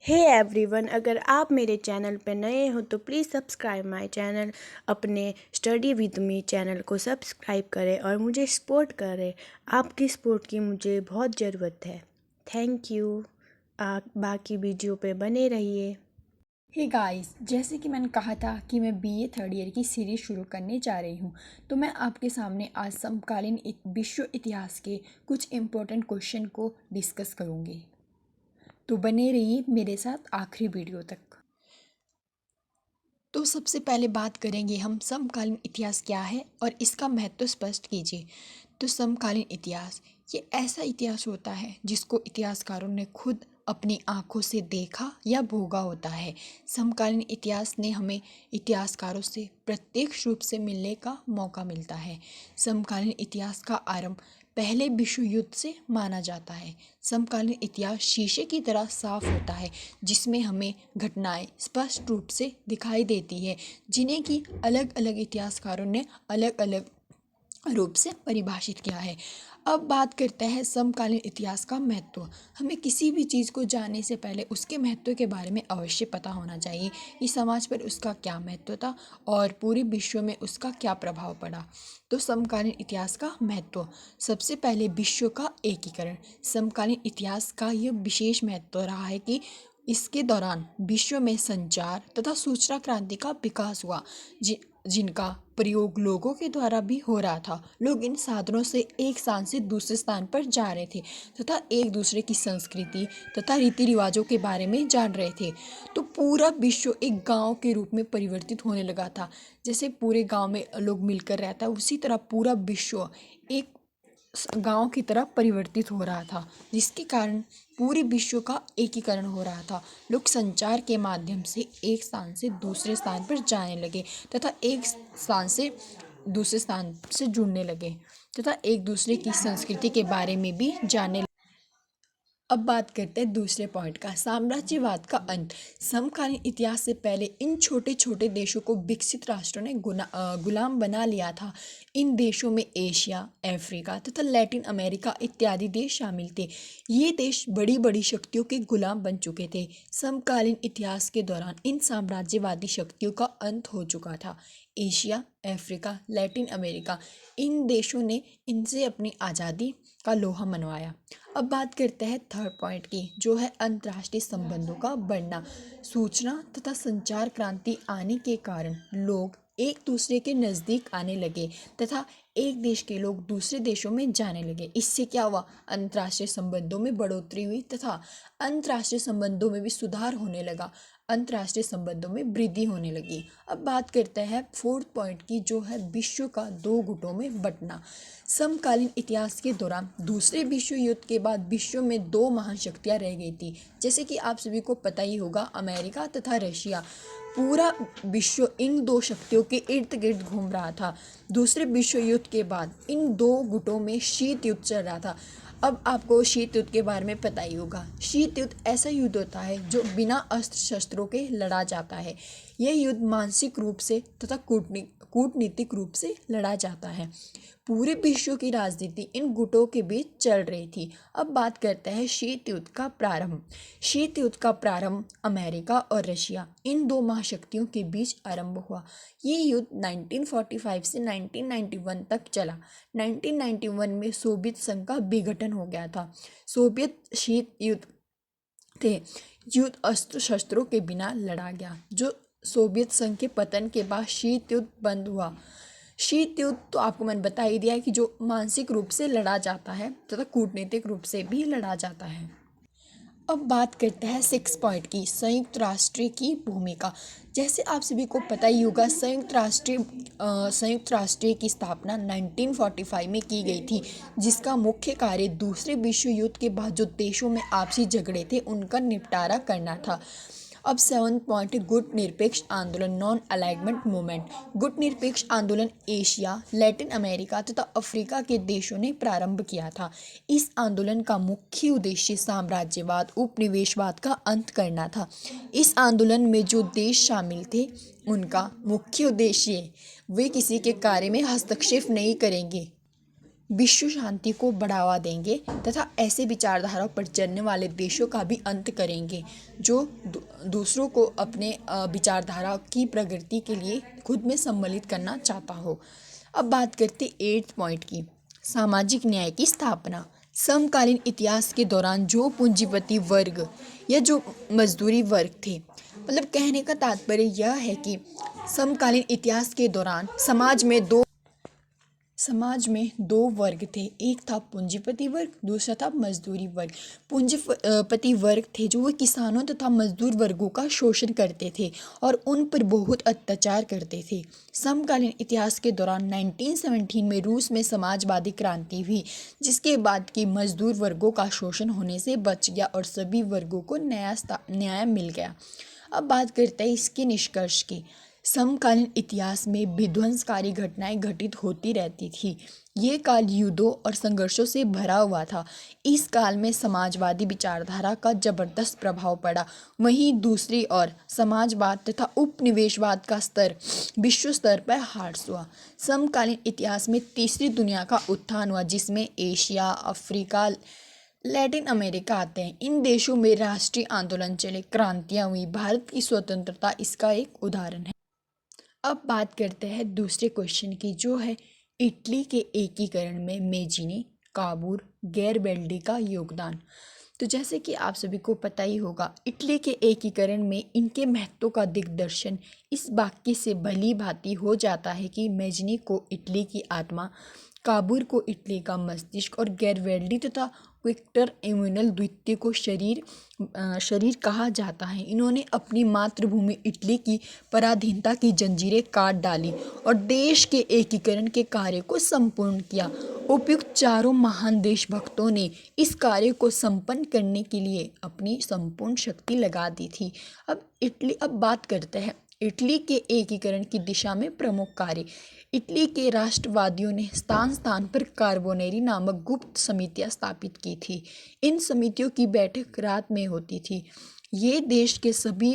Hey everyone, अगर आप मेरे चैनल पर नए हो तो प्लीज़ सब्सक्राइब माय चैनल। अपने स्टडी विद मी चैनल को सब्सक्राइब करें और मुझे सपोर्ट करें। आपकी सपोर्ट की मुझे बहुत ज़रूरत है। Thank you. आप बाकी वीडियो पे बने रहिए। हे गाइस, जैसे कि मैंने कहा था कि मैं बीए थर्ड ईयर की सीरीज़ शुरू करने जा रही हूँ, तो मैं आपके सामने आज समकालीन विश्व इतिहास के कुछ इम्पोर्टेंट क्वेश्चन को डिस्कस करूँगी। तो बने रहिए मेरे साथ आखिरी वीडियो तक। तो सबसे पहले बात करेंगे हम समकालीन इतिहास क्या है और इसका महत्व स्पष्ट कीजिए। तो समकालीन इतिहास ये ऐसा इतिहास होता है जिसको इतिहासकारों ने खुद अपनी आंखों से देखा या भोगा होता है। समकालीन इतिहास ने हमें इतिहासकारों से प्रत्यक्ष रूप से मिलने का मौका मिलता है। समकालीन इतिहास का आरंभ पहले विश्व युद्ध से माना जाता है। समकालीन इतिहास शीशे की तरह साफ होता है जिसमें हमें घटनाएं स्पष्ट रूप से दिखाई देती है, जिन्हें कि अलग अलग इतिहासकारों ने अलग अलग रूप से परिभाषित किया है। अब बात करते हैं समकालीन इतिहास का महत्व। हमें किसी भी चीज़ को जानने से पहले उसके महत्व के बारे में अवश्य पता होना चाहिए कि समाज पर उसका क्या महत्व था और पूरे विश्व में उसका क्या प्रभाव पड़ा। तो समकालीन इतिहास का महत्व, सबसे पहले विश्व का एकीकरण। समकालीन इतिहास का यह विशेष महत्व रहा है कि इसके दौरान विश्व में संचार तथा सूचना क्रांति का विकास हुआ, जिनका प्रयोग लोगों के द्वारा भी हो रहा था। लोग इन साधनों से एक स्थान से दूसरे स्थान पर जा रहे थे तथा एक दूसरे की संस्कृति तथा रीति रिवाजों के बारे में जान रहे थे। तो पूरा विश्व एक गांव के रूप में परिवर्तित होने लगा था। जैसे पूरे गांव में लोग मिलकर रहता है, उसी तरह पूरा विश्व एक गांव की तरह परिवर्तित हो रहा था, जिसके कारण पूरे विश्व का एकीकरण हो रहा था। लोग संचार के माध्यम से एक स्थान से दूसरे स्थान पर जाने लगे तथा एक स्थान से दूसरे स्थान से जुड़ने लगे तथा एक दूसरे की संस्कृति के बारे में भी जानने लगे। अब बात करते हैं दूसरे पॉइंट का, साम्राज्यवाद का अंत। समकालीन इतिहास से पहले इन छोटे छोटे देशों को विकसित राष्ट्रों ने गुलाम बना लिया था। इन देशों में एशिया, अफ्रीका तथा लैटिन अमेरिका इत्यादि देश शामिल थे। ये देश बड़ी बड़ी शक्तियों के गुलाम बन चुके थे। समकालीन इतिहास के दौरान इन साम्राज्यवादी शक्तियों का अंत हो चुका था। एशिया, अफ्रीका, लैटिन अमेरिका, इन देशों ने इनसे अपनी आज़ादी का लोहा मनवाया। अब बात करते हैं थर्ड पॉइंट की, जो है अंतर्राष्ट्रीय संबंधों का बढ़ना। सूचना तथा संचार क्रांति आने के कारण लोग एक दूसरे के नज़दीक आने लगे तथा एक देश के लोग दूसरे देशों में जाने लगे। इससे क्या हुआ, अंतर्राष्ट्रीय संबंधों में बढ़ोतरी हुई तथा अंतर्राष्ट्रीय संबंधों में भी सुधार होने लगा, अंतर्राष्ट्रीय संबंधों में वृद्धि होने लगी। अब बात करते हैं फोर्थ पॉइंट की, जो है विश्व का दो गुटों में बंटना। समकालीन इतिहास के दौरान दूसरे विश्व युद्ध के बाद विश्व में दो महाशक्तियां रह गई थी। जैसे कि आप सभी को पता ही होगा, अमेरिका तथा रशिया। पूरा विश्व इन दो शक्तियों के इर्द गिर्द घूम रहा था। दूसरे विश्व युद्ध के बाद इन दो गुटों में शीत युद्ध चल रहा था। अब आपको शीत युद्ध के बारे में पता ही होगा। शीत युद्ध ऐसा युद्ध होता है जो बिना अस्त्र शस्त्रों के लड़ा जाता है। यह युद्ध मानसिक रूप से तथा कूटनीतिक रूप से लड़ा जाता है। पूरे विश्व की राजनीति इन गुटों के बीच चल रही थी। अब बात करते हैं शीत युद्ध का प्रारंभ। शीत युद्ध का प्रारंभ अमेरिका और रशिया, इन दो महाशक्तियों के बीच आरंभ हुआ। ये युद्ध 1945 से 1991 तक चला। 1991 में सोवियत संघ का विघटन हो गया था। सोवियत शीत युद्ध थे, युद्ध अस्त्र शस्त्रों के बिना लड़ा गया। जो सोवियत संघ के पतन के बाद शीत युद्ध बंद हुआ। शीत युद्ध तो आपको मैंने बता ही दिया है कि जो मानसिक रूप से लड़ा जाता है तथा कूटनीतिक रूप से भी लड़ा जाता है। अब बात करते हैं सिक्स पॉइंट की, संयुक्त राष्ट्र की भूमिका। जैसे आप सभी को पता ही होगा, संयुक्त राष्ट्र की स्थापना 1945 में की गई थी, जिसका मुख्य कार्य दूसरे विश्व युद्ध के बाद जो देशों में आपसी झगड़े थे उनका निपटारा करना था। अब सेवन पॉइंट, गुट निरपेक्ष आंदोलन, नॉन अलाइनमेंट मूवमेंट। गुट निरपेक्ष आंदोलन एशिया, लैटिन अमेरिका तथा अफ्रीका के देशों ने प्रारंभ किया था। इस आंदोलन का मुख्य उद्देश्य साम्राज्यवाद, उपनिवेशवाद का अंत करना था। इस आंदोलन में जो देश शामिल थे उनका मुख्य उद्देश्य, वे किसी के कार्य में हस्तक्षेप नहीं करेंगे, विश्व शांति को बढ़ावा देंगे तथा ऐसे विचारधाराओं पर चलने वाले देशों का भी अंत करेंगे जो दूसरों को अपने विचारधारा की प्रगति के लिए खुद में सम्मिलित करना चाहता हो। अब बात करते 8th पॉइंट की, सामाजिक न्याय की स्थापना। समकालीन इतिहास के दौरान जो पूंजीपति वर्ग या जो मजदूरी वर्ग थे, मतलब कहने का तात्पर्य यह है कि समकालीन इतिहास के दौरान समाज में दो वर्ग थे, एक था पूंजीपति वर्ग, दूसरा था मजदूरी वर्ग। पूंजीपति वर्ग थे जो वो किसानों तथा मजदूर वर्गों का शोषण करते थे और उन पर बहुत अत्याचार करते थे। समकालीन इतिहास के दौरान 1917 में रूस में समाजवादी क्रांति हुई, जिसके बाद की मजदूर वर्गों का शोषण होने से बच गया और सभी वर्गों को न्याय मिल गया। अब बात करते हैं इसके निष्कर्ष की। समकालीन इतिहास में विध्वंसकारी घटनाएं घटित होती रहती थी। ये काल युद्धों और संघर्षों से भरा हुआ था। इस काल में समाजवादी विचारधारा का जबरदस्त प्रभाव पड़ा। वहीं दूसरी ओर समाजवाद तथा उपनिवेशवाद का स्तर विश्व स्तर पर ह्रास हुआ। समकालीन इतिहास में तीसरी दुनिया का उत्थान हुआ, जिसमें एशिया, अफ्रीका, लैटिन अमेरिका आते हैं। इन देशों में राष्ट्रीय आंदोलन चले, क्रांतियां हुई। भारत की स्वतंत्रता इसका एक उदाहरण है। अब बात करते हैं दूसरे क्वेश्चन की, जो है इटली के एकीकरण में मेजिनी, काबूर, गैरिबल्डी का योगदान। तो जैसे कि आप सभी को पता ही होगा, इटली के एकीकरण में इनके महत्व का दिग्दर्शन इस वाक्य से भली भांति हो जाता है कि मेजिनी को इटली की आत्मा, काबूर को इटली का मस्तिष्क और गैरिबल्डी तथा विक्टर एमुनल द्वितीय को शरीर कहा जाता है। इन्होंने अपनी मातृभूमि इटली की पराधीनता की जंजीरें काट डाली और देश के एकीकरण के कार्य को संपूर्ण किया। उपयुक्त चारों महान देशभक्तों ने इस कार्य को संपन्न करने के लिए अपनी संपूर्ण शक्ति लगा दी थी। अब बात करते हैं इटली के एकीकरण की दिशा में प्रमुख कार्य। इटली के राष्ट्रवादियों ने स्थान स्थान पर कार्बोनेरी नामक गुप्त समितियां स्थापित की थी। इन समितियों की बैठक रात में होती थी। ये देश के सभी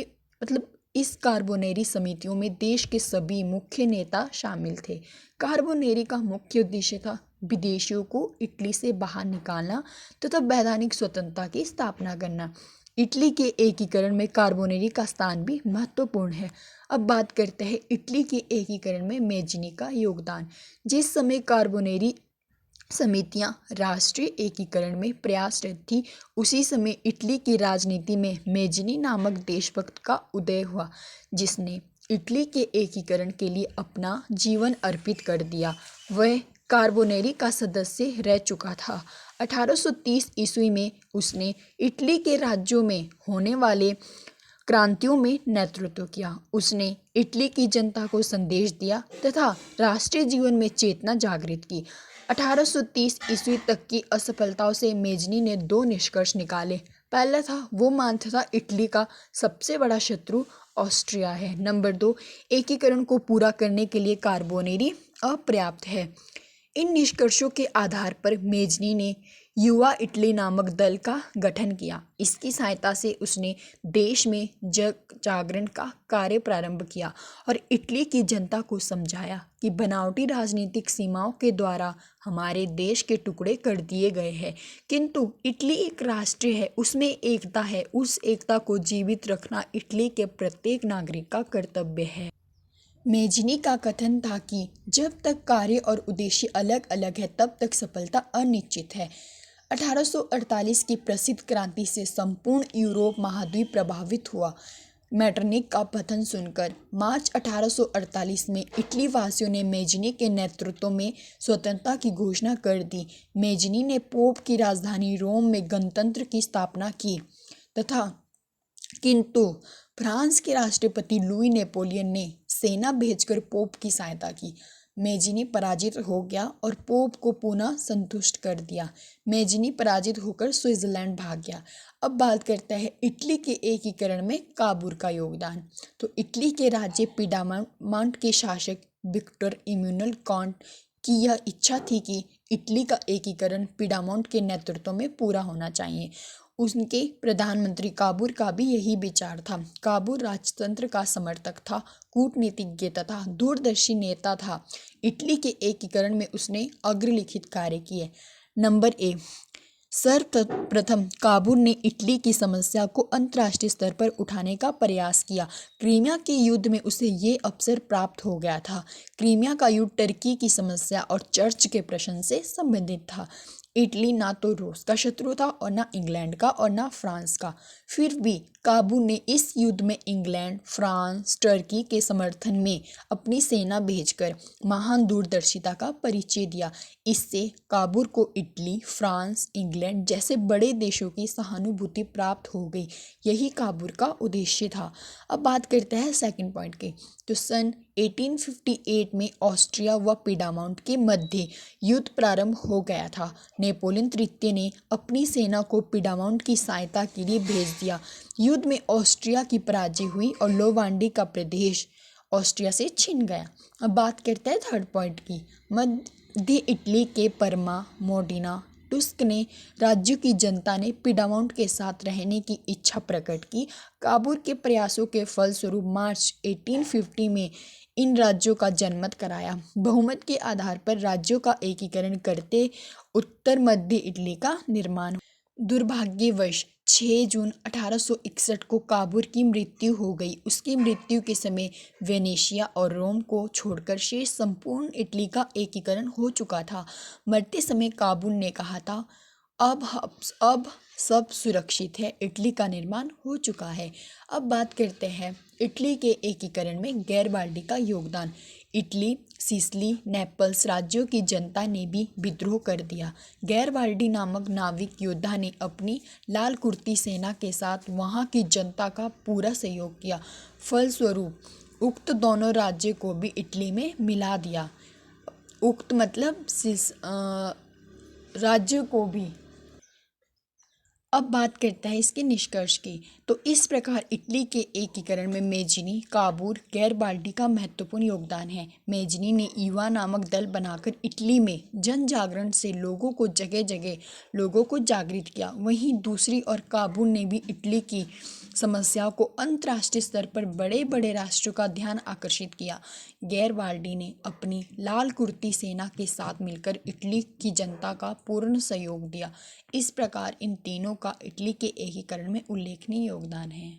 इस कार्बोनेरी समितियों में देश के सभी मुख्य नेता शामिल थे। कार्बोनेरी का मुख्य उद्देश्य था विदेशियों को इटली से बाहर निकालना तथा वैधानिक स्वतंत्रता की स्थापना करना। इटली के एकीकरण में कार्बोनेरी का स्थान भी महत्वपूर्ण है। अब बात करते हैं इटली के एकीकरण में मेजिनी का योगदान। जिस समय कार्बोनेरी समितियां राष्ट्रीय एकीकरण में प्रयासरत थी, उसी समय इटली की राजनीति में मेजिनी नामक देशभक्त का उदय हुआ, जिसने इटली के एकीकरण के लिए अपना जीवन अर्पित कर दिया। वह कार्बोनेरी का सदस्य रह चुका था। 1830 ईस्वी में उसने इटली के राज्यों में होने वाले क्रांतियों में नेतृत्व किया। उसने इटली की जनता को संदेश दिया तथा राष्ट्रीय जीवन में चेतना जागृत की। 1830 ईस्वी तक की असफलताओं से मेजिनी ने दो निष्कर्ष निकाले। पहला था, वो मानता था इटली का सबसे बड़ा शत्रु ऑस्ट्रिया है। नंबर 2, एकीकरण को पूरा करने के लिए कार्बोनेरी अपर्याप्त है। इन निष्कर्षों के आधार पर मेजिनी ने युवा इटली नामक दल का गठन किया। इसकी सहायता से उसने देश में जागरण का कार्य प्रारंभ किया और इटली की जनता को समझाया कि बनावटी राजनीतिक सीमाओं के द्वारा हमारे देश के टुकड़े कर दिए गए हैं, किंतु इटली एक राष्ट्र है, उसमें एकता है। उस एकता को जीवित रखना इटली के प्रत्येक नागरिक का कर्तव्य है। मेजिनी का कथन था कि जब तक कार्य और उद्देश्य अलग अलग है, तब तक सफलता अनिश्चित है। 1848 की प्रसिद्ध क्रांति से संपूर्ण यूरोप महाद्वीप प्रभावित हुआ। मेटरनिक का पतन सुनकर मार्च 1848 में इटली वासियों ने मेजिनी के नेतृत्व में स्वतंत्रता की घोषणा कर दी। मेजिनी ने पोप की राजधानी रोम में गणतंत्र की स्थापना की किंतु फ्रांस के राष्ट्रपति लुई नेपोलियन ने सेना भेजकर पोप की सहायता की। मेजिनी पराजित हो गया और पोप को पुनः संतुष्ट कर दिया। मेजिनी पराजित होकर स्विट्जरलैंड भाग गया। अब बात करते हैं इटली के एकीकरण में काबूर का योगदान। तो इटली के राज्य पिडामोंट के शासक विक्टर इम्मानुएल कॉन्ट की यह इच्छा थी कि इटली का एकीकरण पिडामोंट के नेतृत्व में पूरा होना चाहिए। उनके प्रधानमंत्री काबूर का भी यही विचार था। काबूर राजतंत्र का समर्थक था, कूटनीतिज्ञ तथा दूरदर्शी नेता था। इटली के एकीकरण में उसने अग्रलिखित कार्य किए। नंबर ए, सर्वप्रथम काबूल ने इटली की समस्या को अंतर्राष्ट्रीय स्तर पर उठाने का प्रयास किया। क्रीमिया के युद्ध में उसे ये अवसर प्राप्त हो गया था। क्रीमिया का युद्ध टर्की की समस्या और चर्च के प्रश्न से संबंधित था। इटली ना तो रूस का शत्रु था और ना इंग्लैंड का और ना फ्रांस का। फिर भी काबूल ने इस युद्ध में इंग्लैंड, फ्रांस, टर्की के समर्थन में अपनी सेना भेजकर महान दूरदर्शिता का परिचय दिया। इससे काबूल को इटली, फ्रांस, इंग्लैंड जैसे बड़े देशों की सहानुभूति प्राप्त हो गई। यही काबूल का उद्देश्य था। अब बात करते हैं सेकंड पॉइंट की। तो सन 1858 में ऑस्ट्रिया व पीडामाउंट के मध्य युद्ध प्रारंभ हो गया था। नेपोलियन तृतीय ने अपनी सेना को पीडामाउंट की सहायता के लिए भेज दिया। युद्ध में ऑस्ट्रिया की पराजय हुई और लोवांडी का प्रदेश ऑस्ट्रिया से छिन गया। अब बात करते हैं थर्ड पॉइंट की। मध्य इटली के परमा, मोडिना, टुस्क ने राज्यों की जनता ने पीडामाउंट के साथ रहने की इच्छा प्रकट की। काबूल के प्रयासों के फलस्वरूप मार्च 1850 में इन राज्यों का जनमत कराया। बहुमत के आधार पर राज्यों का एकीकरण करते उत्तर मध्य इटली का निर्माण। दुर्भाग्यवश 6 जून 1861 को काबूल की मृत्यु हो गई। उसकी मृत्यु के समय वेनेशिया और रोम को छोड़कर शेष संपूर्ण इटली का एकीकरण हो चुका था। मरते समय काबूल ने कहा था, अब सब सुरक्षित है, इटली का निर्माण हो चुका है। अब बात करते हैं इटली के एकीकरण में गैरबाल्डी का योगदान। इटली, सिसिली, नेपल्स राज्यों की जनता ने भी विद्रोह कर दिया। गैरबाल्डी नामक नाविक योद्धा ने अपनी लाल कुर्ती सेना के साथ वहां की जनता का पूरा सहयोग किया। फलस्वरूप उक्त दोनों राज्य को भी इटली में मिला दिया। उक्त मतलब राज्य को भी। अब बात करते हैं इसके निष्कर्ष की। तो इस प्रकार इटली के एकीकरण में मेजिनी, काबूल, गैरबाल्डी का महत्वपूर्ण योगदान है। मेजिनी ने युवा नामक दल बनाकर इटली में जन जागरण से लोगों को जागृत किया। वहीं दूसरी ओर काबूल ने भी इटली की समस्याओं को अंतर्राष्ट्रीय स्तर पर बड़े बड़े राष्ट्रों का ध्यान आकर्षित किया। गैरबाल्डी ने अपनी लाल कुर्ती सेना के साथ मिलकर इटली की जनता का पूर्ण सहयोग दिया। इस प्रकार इन तीनों का इटली के एकीकरण में उल्लेखनीय योगदान है।